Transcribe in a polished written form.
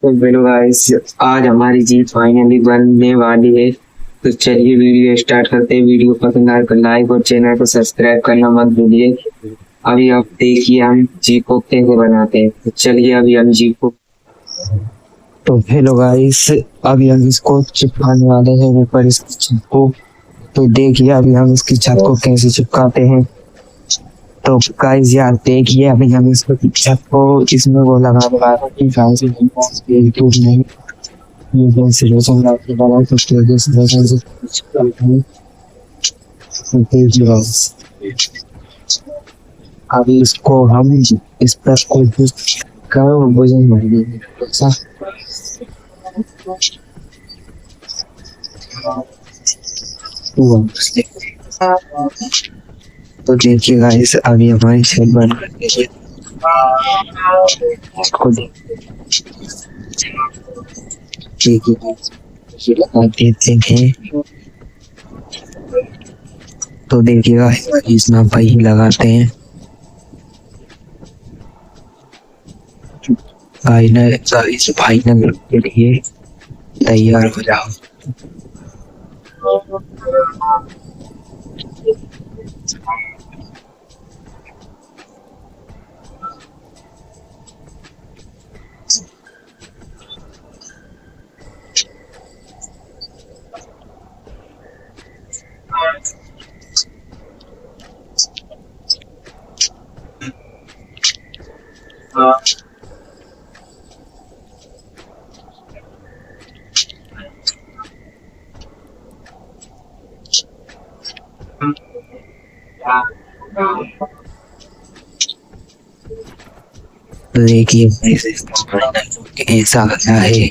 तो hello guys, आज हमारी जीत फाइनली बनने वाली है। तो चलिए वीडियो स्टार्ट करते हैं। वीडियो पसंद आए तो लाइक और चैनल को सब्सक्राइब करना मत भूलिए। अभी आप देखिए हम जी को कैसे बनाते हैं। तो चलिए अभी हम जी को तो हेलो गाइस, अभी हम इसको चिपकाने वाले हैं ऊपर इसकी छत को। तो देखिए अभी हम इसकी छत को कैसे चिपकाते हैं। तो गाइस यार देखिए अभी हम इसको छत को इसमें वो लगाने वाले हैं कि गाइस टूट नहीं। ये जैसे रोशन लाके लगा सकते हैं, जैसे रोशन से चिपकाते हैं। तो देखिए गाइस अभी इसको हम इस पर कोई कुछ करो वजन नहीं ऐसा। तो देखिए गाइस अभी हमारी छत बन गई है। इसको देखिए लगा देते हैं। तो देखिएगा इस नाम पर ही लगाते हैं। इस फाइनल के लिए तैयार हो जाओ। देखिए ऐसा आता है।